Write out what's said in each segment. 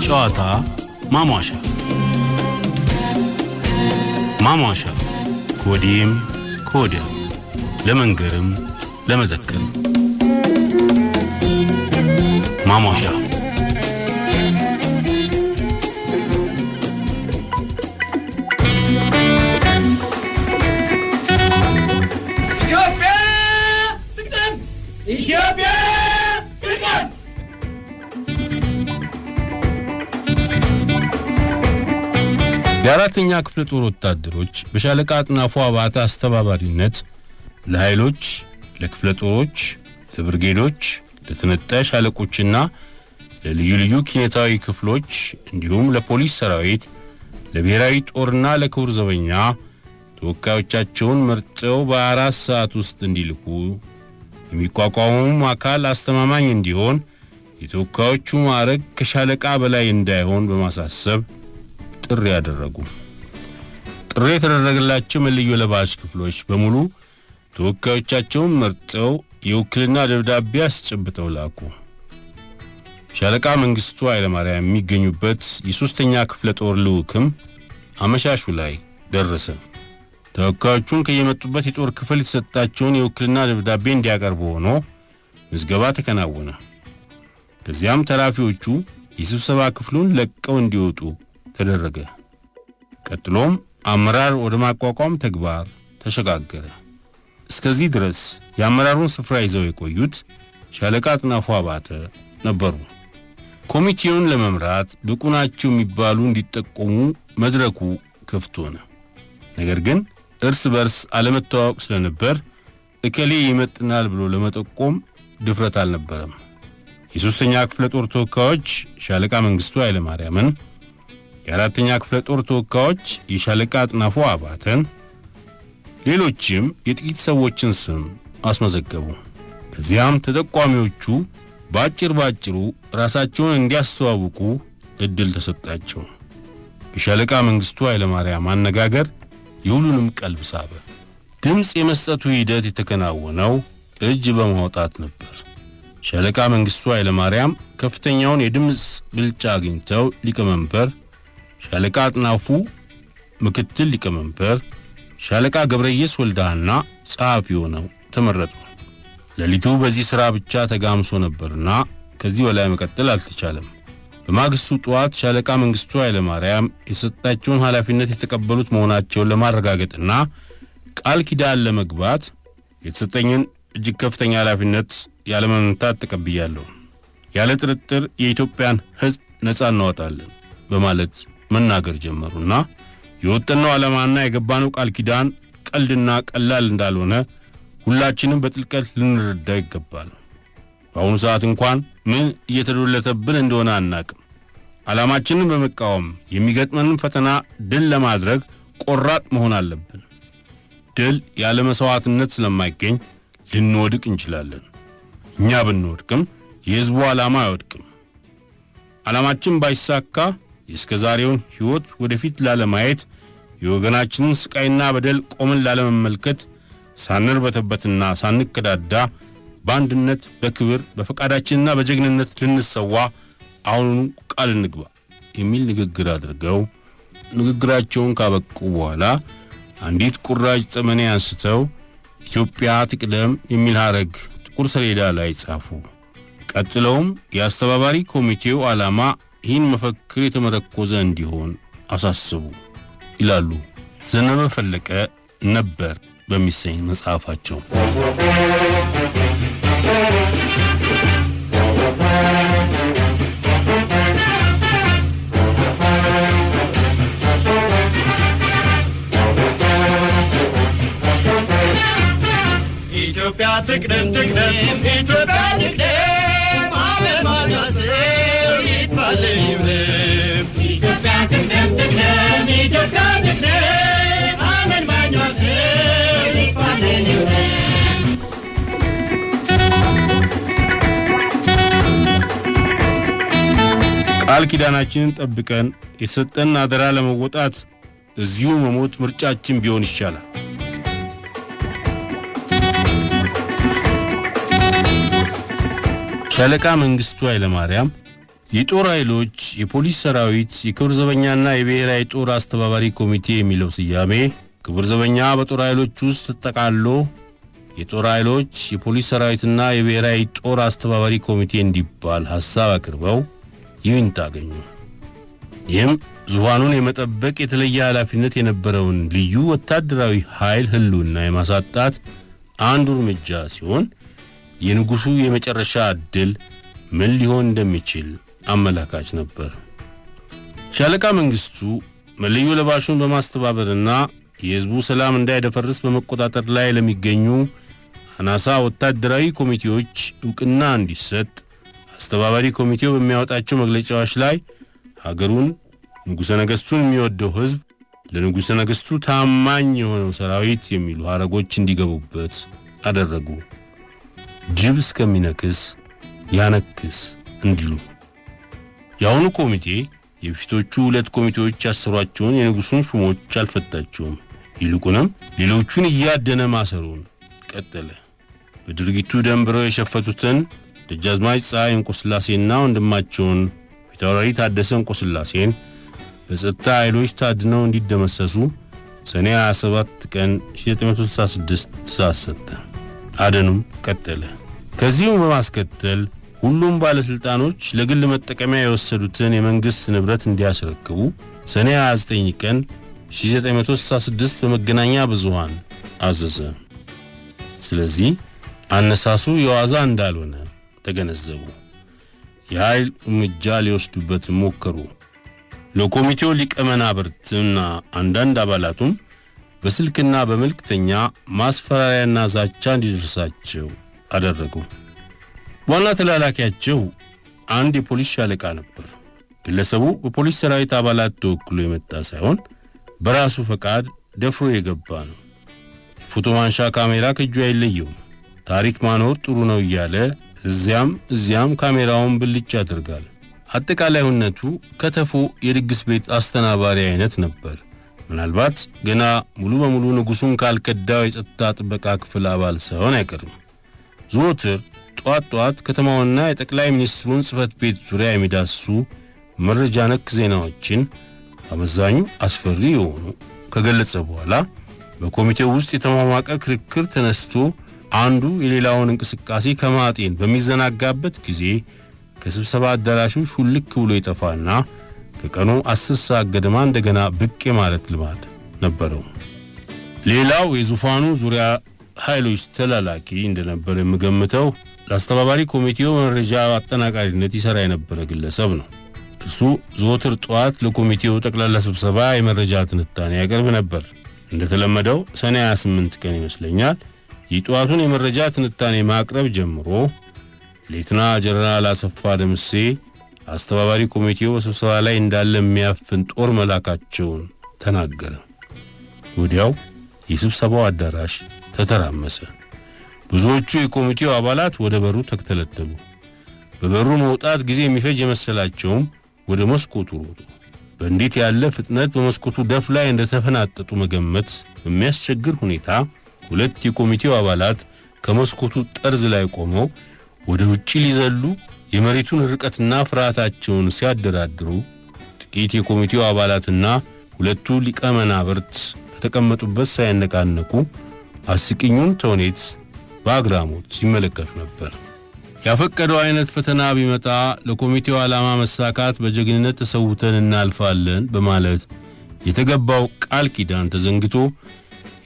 የጨዋታ ማሟሻ ከወዲህም ከወዲያ ለመንገርም ለመዘከርም ማሟሻ ኢትዮጵያ ትቅደም! የአራተኛ ክፍለ ጦር ወታደሮች በሻለቃ አጥናፉ አባተ አስተባባሪነት ለኃይሎች፣ ለክፍለ ጦሮች፣ ለብርጌዶች፣ ለተነጣይ ሻለቆችና ለልዩ ልዩ ኪነታዊ ክፍሎች እንዲሁም ለፖሊስ ሰራዊት፣ ለብሔራዊ ጦርና ለክቡር ዘበኛ ተወካዮቻቸውን መርጠው በ4 ሰዓት ውስጥ እንዲልኩ የሚቋቋመው አካል አስተማማኝ እንዲሆን የተወካዮቹ ማዕረግ ከሻለቃ በላይ እንዳይሆን በማሳሰብ ጥሪ ያደረጉ። ጥሪ የተደረገላቸው መለዮ ለባሽ ክፍሎች በሙሉ ተወካዮቻቸውን መርጠው የውክልና ደብዳቤ አስጨብጠው ላኩ። ሻለቃ መንግስቱ ኃይለማርያም የሚገኙበት የ3ኛ ክፍለ ጦር ልዑክም አመሻሹ ላይ ደረሰ። ተወካዮቹን ከየመጡበት የጦር ክፍል የተሰጣቸውን የውክልና ደብዳቤ እንዲያቀርቡ ሆኖ ምዝገባ ተከናወነ። ከዚያም ተራፊዎቹ የስብሰባ ክፍሉን ለቀው እንዲወጡ ተደረገ። ቀጥሎም አመራር ወደ ማቋቋም ተግባር ተሸጋገረ። እስከዚህ ድረስ የአመራሩን ስፍራ ይዘው የቆዩት ሻለቃ አጥናፉ አባተ ነበሩ። ኮሚቴውን ለመምራት ብቁ ናቸው የሚባሉ እንዲጠቆሙ መድረኩ ክፍት ሆነ። ነገር ግን እርስ በርስ አለመተዋወቅ ስለነበር እከሌ ይመጥናል ብሎ ለመጠቆም ድፍረት አልነበረም። የ3ኛ ክፍለ ጦር ተወካዮች ሻለቃ መንግስቱ ኃይለማርያምን፣ የ4ኛ ክፍለ ጦር ተወካዮች የሻለቃ አጥናፉ አባተን፣ ሌሎችም የጥቂት ሰዎችን ስም አስመዘገቡ። ከዚያም ተጠቋሚዎቹ ባጭሩ ራሳቸውን እንዲያስተዋውቁ እድል ተሰጣቸው። የሻለቃ መንግስቱ ኃይለማርያም አነጋገር የሁሉንም ቀልብ ሳበ። ድምጽ የመስጠቱ ሂደት የተከናወነው እጅ በማውጣት ነበር። ሻለቃ መንግስቱ ኃይለማርያም ከፍተኛውን የድምጽ ብልጫ አግኝተው ሊቀመንበር፣ ሻለቃ አጥናፉ ምክትል ሊቀመንበር፣ ሻለቃ ገብረየስ ወልዳና ጸሐፊ ሆነው ተመረጡ። ሌሊቱ በዚህ ሥራ ብቻ ተጋምሶ ነበርና ከዚህ በላይ መቀጠል አልተቻለም። በማግስቱ ጧት ሻለቃ መንግስቱ ኃይለማርያም የሰጣቸውን ኃላፊነት የተቀበሉት መሆናቸውን ለማረጋገጥና ቃል ኪዳን ለመግባት የተሰጠኝን እጅግ ከፍተኛ ኃላፊነት ያለመንታት ተቀብያለሁ። ያለ ጥርጥር የኢትዮጵያን ሕዝብ ነፃ እናወጣለን በማለት መናገር ጀመሩና የወጣነው ዓላማና የገባነው ቃል ኪዳን ቀልድና ቀላል እንዳልሆነ ሁላችንም በጥልቀት ልንረዳ ይገባል። በአሁኑ ሰዓት እንኳን ምን እየተዶለተብን እንደሆነ አናቅም። ዓላማችንን በመቃወም የሚገጥመንን ፈተና ድል ለማድረግ ቆራጥ መሆን አለብን። ድል ያለ መስዋዕትነት ስለማይገኝ ልንወድቅ እንችላለን። እኛ ብንወድቅም የሕዝቡ ዓላማ አይወድቅም። ዓላማችን ባይሳካ የእስከዛሬውን ሕይወት ወደፊት ላለማየት፣ የወገናችንን ስቃይና በደል ቆመን ላለመመልከት፣ ሳንርበተበትና ሳንከዳዳ በአንድነት በክብር በፈቃዳችንና በጀግንነት ልንሰዋ አሁኑኑ ቃል እንግባ የሚል ንግግር አድርገው ንግግራቸውን ካበቁ በኋላ አንዲት ቁራጭ ጠመኔ አንስተው ኢትዮጵያ ትቅደም የሚል ሐረግ ጥቁር ሰሌዳ ላይ ጻፉ። ቀጥለውም የአስተባባሪ ኮሚቴው ዓላማ ይህን መፈክር የተመረኮዘ እንዲሆን አሳስቡ ይላሉ ዘነበ ፈለቀ ነበር በሚሰኝ መጽሐፋቸው። ኢትዮጵያ ትቅደም ትቅደም ኢትዮጵያ ትቅደም አለማናሰው ይትፋለኝ ኢትዮጵያ ትቅደም ትቅደም ኢትዮጵያ ትቅደም አለማናሰው ይትፋለኝ ቃል ኪዳናችንን ጠብቀን የሰጠን አደራ ለመወጣት እዚሁ መሞት ምርጫችን ቢሆን ይሻላል። ሻለቃ መንግስቱ ኃይለማርያም የጦር ኃይሎች፣ የፖሊስ ሰራዊት፣ የክብር ዘበኛና የብሔራዊ ጦር አስተባባሪ ኮሚቴ የሚለው ስያሜ ክብር ዘበኛ በጦር ኃይሎች ውስጥ ተጠቃሎ የጦር ኃይሎች፣ የፖሊስ ሰራዊትና የብሔራዊ ጦር አስተባባሪ ኮሚቴ እንዲባል ሐሳብ አቅርበው ይሁንታ አገኙ። ይህም ዙፋኑን የመጠበቅ የተለየ ኃላፊነት የነበረውን ልዩ ወታደራዊ ኃይል ህልውና የማሳጣት አንዱ እርምጃ ሲሆን የንጉሱ የመጨረሻ ዕድል ምን ሊሆን እንደሚችል አመላካች ነበር። ሻለቃ መንግስቱ መለዮ ለባሹን በማስተባበርና የህዝቡ ሰላም እንዳይደፈርስ በመቆጣጠር ላይ ለሚገኙ አናሳ ወታደራዊ ኮሚቴዎች ዕውቅና እንዲሰጥ አስተባባሪ ኮሚቴው በሚያወጣቸው መግለጫዎች ላይ ሀገሩን፣ ንጉሠ ነገሥቱን የሚወደው ህዝብ፣ ለንጉሠ ነገሥቱ ታማኝ የሆነው ሰራዊት የሚሉ ሐረጎች እንዲገቡበት አደረጉ። ጅብ እስከሚነክስ ያነክስ እንዲሉ። የአሁኑ ኮሚቴ የፊቶቹ ሁለት ኮሚቴዎች ያሰሯቸውን የንጉሱን ሹሞች አልፈታቸውም። ይልቁንም ሌሎቹን እያደነ ማሰሩን ቀጠለ። በድርጊቱ ደንብረው የሸፈቱትን ደጃዝማች ፀሐይ እንቆስላሴና ወንድማቸውን ፊታውራሪ ታደሰ እንቆስላሴን በጸጥታ ኃይሎች ታድነው እንዲደመሰሱ ሰኔ 27 ቀን 1966 ትእዛዝ ሰጠ። አደኑም ቀጠለ። ከዚህም በማስከተል ሁሉም ባለስልጣኖች ለግል መጠቀሚያ የወሰዱትን የመንግስት ንብረት እንዲያስረክቡ ሰኔ 29 ቀን 1966 በመገናኛ ብዙሃን አዘዘ። ስለዚህ አነሳሱ የዋዛ እንዳልሆነ ተገነዘቡ። የኃይል እርምጃ ሊወስዱበት ሞከሩ። ለኮሚቴው ሊቀመናብርትና አንዳንድ አባላቱም በስልክና በመልእክተኛ ማስፈራሪያና ዛቻ እንዲደርሳቸው አደረጉ። ዋና ተላላኪያቸው አንድ የፖሊስ ሻለቃ ነበር። ግለሰቡ በፖሊስ ሰራዊት አባላት ተወክሎ የመጣ ሳይሆን በራሱ ፈቃድ ደፍሮ የገባ ነው። የፎቶ ማንሻ ካሜራ ከእጁ አይለየውም። ታሪክ ማኖር ጥሩ ነው እያለ እዚያም ካሜራውን ብልጭ ያደርጋል። አጠቃላይ ሁነቱ ከተፎ የድግስ ቤት አስተናባሪ አይነት ነበር። ምናልባት ገና ሙሉ በሙሉ ንጉሱን ካልከዳው የጸጥታ ጥበቃ ክፍል አባል ሳይሆን አይቀርም። ዘወትር ጧት ከተማውና የጠቅላይ ሚኒስትሩን ጽሕፈት ቤት ዙሪያ የሚዳስሱ መረጃ ነክ ዜናዎችን አመዛኙ አስፈሪ የሆኑ ከገለጸ በኋላ በኮሚቴው ውስጥ የተሟሟቀ ክርክር ተነስቶ አንዱ የሌላውን እንቅስቃሴ ከማጤን በሚዘናጋበት ጊዜ ከስብሰባ አዳራሹ ሹልክ ብሎ ይጠፋና ከቀኑ 10 ሰዓት ገደማ እንደገና ብቅ ማለት ልማድ ነበረው። ሌላው የዙፋኑ ዙሪያ ኃይሎች ተላላኪ እንደነበር የምገምተው ለአስተባባሪ ኮሚቴው መረጃ አጠናቃሪነት ይሰራ የነበረ ግለሰብ ነው። እርሱ ዘወትር ጧት ለኮሚቴው ጠቅላላ ስብሰባ የመረጃ ትንታኔ ያቀርብ ነበር። እንደተለመደው ሰኔ 28 ቀን ይመስለኛል የጧቱን የመረጃ ትንታኔ ማቅረብ ጀምሮ ሌተና ጀነራል አሰፋ ደምሴ አስተባባሪ ኮሚቴው ስብሰባ ላይ እንዳለ የሚያፍን ጦር መላካቸውን ተናገረ። ወዲያው የስብሰባው አዳራሽ ተተራመሰ። ብዙዎቹ የኮሚቴው አባላት ወደ በሩ ተከተለተሉ። በበሩ መውጣት ጊዜ የሚፈጅ የመሰላቸውም ወደ መስኮቱ ሮጡ። በእንዴት ያለ ፍጥነት በመስኮቱ ደፍ ላይ እንደተፈናጠጡ መገመት በሚያስቸግር ሁኔታ ሁለት የኮሚቴው አባላት ከመስኮቱ ጠርዝ ላይ ቆመው ወደ ውጪ ሊዘሉ የመሬቱን ርቀትና ፍርሃታቸውን ሲያደራድሩ ጥቂት የኮሚቴው አባላትና ሁለቱ ሊቀመናብርት ከተቀመጡበት ሳይነቃነቁ አስቂኙን ተውኔት በአግራሞት ሲመለከቱ ነበር። ያፈቀደው አይነት ፈተና ቢመጣ ለኮሚቴው ዓላማ መሳካት በጀግንነት ተሰውተን እናልፋለን በማለት የተገባው ቃል ኪዳን ተዘንግቶ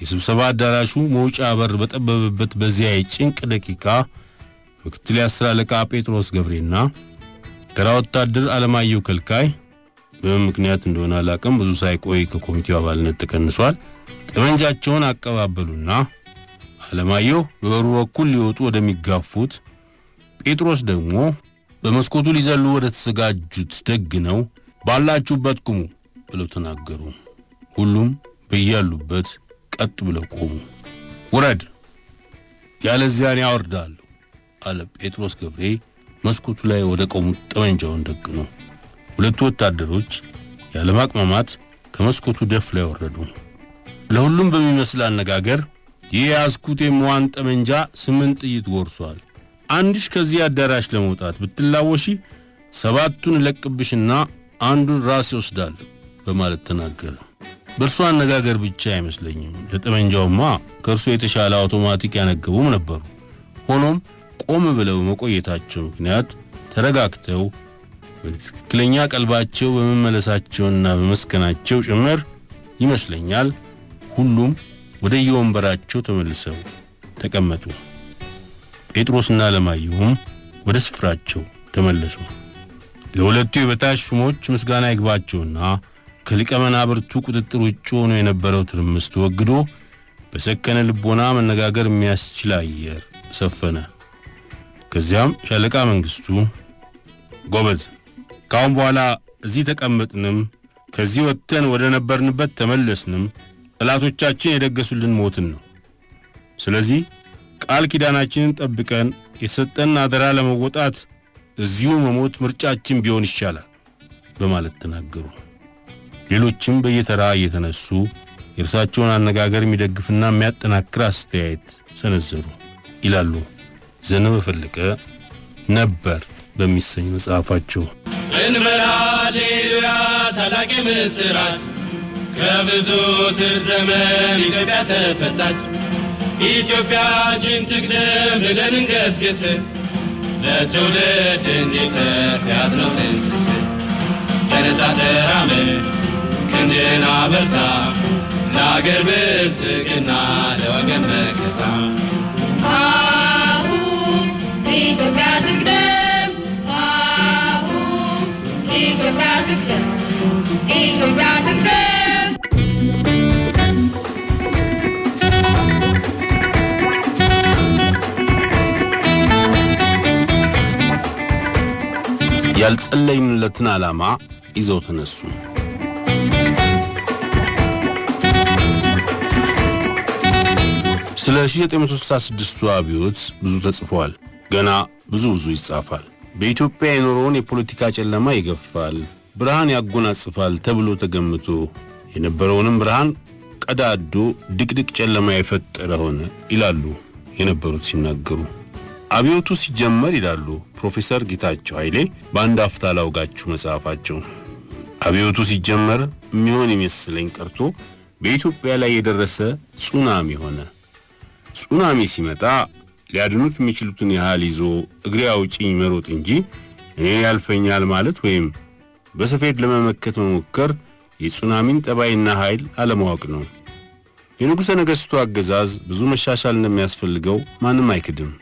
የስብሰባ አዳራሹ መውጫ በር በጠበበበት በዚያ የጭንቅ ደቂቃ ምክትል የአስር አለቃ ጴጥሮስ ገብሬና ተራ ወታደር አለማየሁ ከልካይ በምን ምክንያት እንደሆነ አላቅም ብዙ ሳይቆይ ከኮሚቴው አባልነት ተቀንሷል። ጠመንጃቸውን አቀባበሉና አለማየሁ በበሩ በኩል ሊወጡ ወደሚጋፉት ጴጥሮስ ደግሞ በመስኮቱ ሊዘሉ ወደ ተዘጋጁት ደግነው ባላችሁበት ቁሙ ብለው ተናገሩ። ሁሉም በያሉበት ቀጥ ብለው ቆሙ። ውረድ ያለዚያ እኔ አወርዳለሁ አለ ጴጥሮስ ገብሬ መስኮቱ ላይ ወደ ቆሙት ጠመንጃውን ደግኖ። ሁለቱ ወታደሮች ያለማቅማማት ከመስኮቱ ደፍ ላይ ወረዱ። ለሁሉም በሚመስል አነጋገር የያዝኩት የሟን ጠመንጃ 8 ጥይት ጎርሷል። አንድሽ ከዚህ አዳራሽ ለመውጣት ብትላወሺ 7ቱን ለቅብሽና አንዱን ራስ ይወስዳል በማለት ተናገረ። በእርሱ አነጋገር ብቻ አይመስለኝም። ለጠመንጃውማ ከእርሱ የተሻለ አውቶማቲክ ያነገቡም ነበሩ። ሆኖም ቆም ብለው መቆየታቸው ምክንያት ተረጋግተው በትክክለኛ ቀልባቸው በመመለሳቸውና በመስከናቸው ጭምር ይመስለኛል ሁሉም ወደ የወንበራቸው ተመልሰው ተቀመጡ። ጴጥሮስና ለማየሁም ወደ ስፍራቸው ተመለሱ። ለሁለቱ የበታች ሹሞች ምስጋና ይግባቸውና ከሊቀ መናብርቱ ቁጥጥር ውጭ ሆኖ የነበረው ትርምስ ተወግዶ በሰከነ ልቦና መነጋገር የሚያስችል አየር ሰፈነ። ከዚያም ሻለቃ መንግስቱ ጎበዝ፣ ካሁን በኋላ እዚህ ተቀመጥንም ከዚህ ወጥተን ወደ ነበርንበት ተመለስንም ጠላቶቻችን የደገሱልን ሞትን ነው። ስለዚህ ቃል ኪዳናችንን ጠብቀን የሰጠን አደራ ለመወጣት እዚሁ መሞት ምርጫችን ቢሆን ይሻላል በማለት ተናገሩ። ሌሎችም በየተራ እየተነሱ የእርሳቸውን አነጋገር የሚደግፍና የሚያጠናክር አስተያየት ሰነዘሩ ይላሉ ዘነበ ፈለቀ ነበር በሚሰኝ መጽሐፋቸው። እንበል ሃሌሉያ ታላቅ ምስራት ከብዙ ስር ዘመን ኢትዮጵያ ተፈታች። ኢትዮጵያችን ትቅደም ብለን እንገስግስ ለትውልድ እንዲተርፍ ያዝነው ትንስስ። ተነሳ ተራመድ ክንድህን አበርታ ለአገር ብልጽግና ለወገን መከታ። አሁን ኢትዮጵያ ትቅደም፣ አሁን ኢትዮጵያ ትቅደም፣ ኢትዮጵያ ትቅደም። ያልጸለይንለትን ዓላማ ይዘው ተነሱ። ስለ 1966ቱ አብዮት ብዙ ተጽፏል። ገና ብዙ ይጻፋል። በኢትዮጵያ የኖረውን የፖለቲካ ጨለማ ይገፋል፣ ብርሃን ያጎናጽፋል ተብሎ ተገምቶ የነበረውንም ብርሃን ቀዳዶ ድቅድቅ ጨለማ የፈጠረ ሆነ ይላሉ የነበሩት ሲናገሩ። አብዮቱ ሲጀመር ይላሉ ፕሮፌሰር ጌታቸው ኃይሌ በአንድ አፍታ ላውጋችሁ መጽሐፋቸው፣ አብዮቱ ሲጀመር የሚሆን ይመስለኝ ቀርቶ በኢትዮጵያ ላይ የደረሰ ጹናሚ ሆነ። ጹናሚ ሲመጣ ሊያድኑት የሚችሉትን ያህል ይዞ እግሬ አውጪኝ መሮጥ እንጂ እኔን ያልፈኛል ማለት ወይም በሰፌድ ለመመከት መሞከር የጹናሚን ጠባይና ኃይል አለማወቅ ነው። የንጉሠ ነገሥቱ አገዛዝ ብዙ መሻሻል እንደሚያስፈልገው ማንም አይክድም።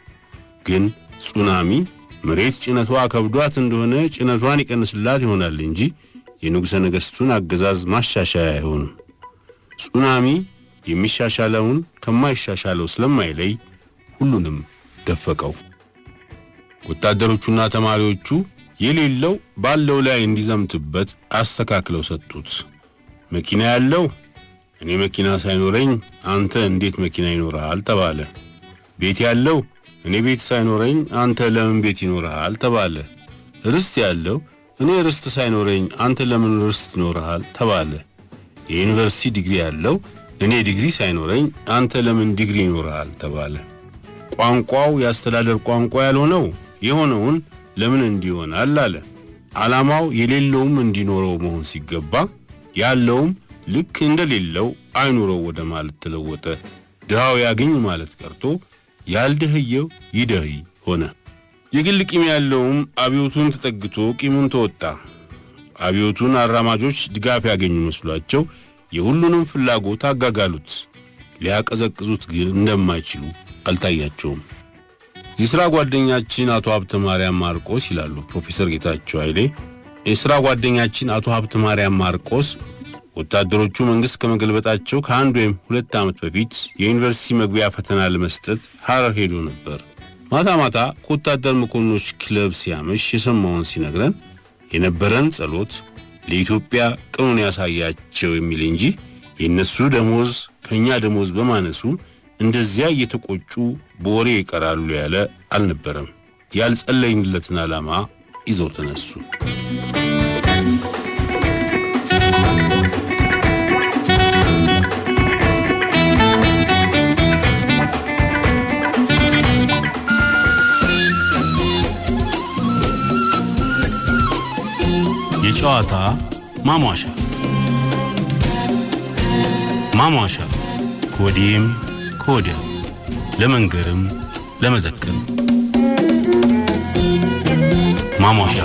ግን ጹናሚ መሬት ጭነቷ ከብዷት እንደሆነ ጭነቷን ይቀንስላት ይሆናል እንጂ የንጉሠ ነገሥቱን አገዛዝ ማሻሻያ አይሆንም። ጹናሚ የሚሻሻለውን ከማይሻሻለው ስለማይለይ ሁሉንም ደፈቀው። ወታደሮቹና ተማሪዎቹ የሌለው ባለው ላይ እንዲዘምትበት አስተካክለው ሰጡት። መኪና ያለው እኔ መኪና ሳይኖረኝ አንተ እንዴት መኪና ይኖርሃል ተባለ። ቤት ያለው እኔ ቤት ሳይኖረኝ አንተ ለምን ቤት ይኖርሃል ተባለ። ርስት ያለው እኔ ርስት ሳይኖረኝ አንተ ለምን ርስት ይኖርሃል ተባለ። የዩኒቨርሲቲ ዲግሪ ያለው እኔ ዲግሪ ሳይኖረኝ አንተ ለምን ዲግሪ ይኖርሃል ተባለ። ቋንቋው ያስተዳደር ቋንቋ ያልሆነው የሆነውን ለምን እንዲሆናል አለ። ዓላማው የሌለውም እንዲኖረው መሆን ሲገባ ያለውም ልክ እንደሌለው አይኖረው ወደ ማለት ተለወጠ። ድሃው ያገኝ ማለት ቀርቶ ያልደህየው ይደህይ ሆነ። የግል ቂም ያለውም አብዮቱን ተጠግቶ ቂሙን ተወጣ። አብዮቱን አራማጆች ድጋፍ ያገኙ መስሏቸው የሁሉንም ፍላጎት አጋጋሉት። ሊያቀዘቅዙት ግን እንደማይችሉ አልታያቸውም። የሥራ ጓደኛችን አቶ ሀብተ ማርያም ማርቆስ ይላሉ ፕሮፌሰር ጌታቸው ኃይሌ፣ የሥራ ጓደኛችን አቶ ሀብተ ማርያም ማርቆስ ወታደሮቹ መንግስት ከመገልበጣቸው ከአንድ ወይም 2 ዓመት በፊት የዩኒቨርሲቲ መግቢያ ፈተና ለመስጠት ሐረር ሄዶ ነበር። ማታ ማታ ከወታደር መኮንኖች ክለብ ሲያመሽ የሰማውን ሲነግረን የነበረን ጸሎት ለኢትዮጵያ ቅኑን ያሳያቸው የሚል እንጂ የነሱ ደሞዝ ከኛ ደሞዝ በማነሱ እንደዚያ እየተቆጩ በወሬ ይቀራሉ ያለ አልነበረም። ያልጸለይንለትን ዓላማ ይዘው ተነሱ። የጨዋታ ማሟሻ ማሟሻ ከወዲህም ከወዲያ ለመንገርም ለመዘከርም ማሟሻ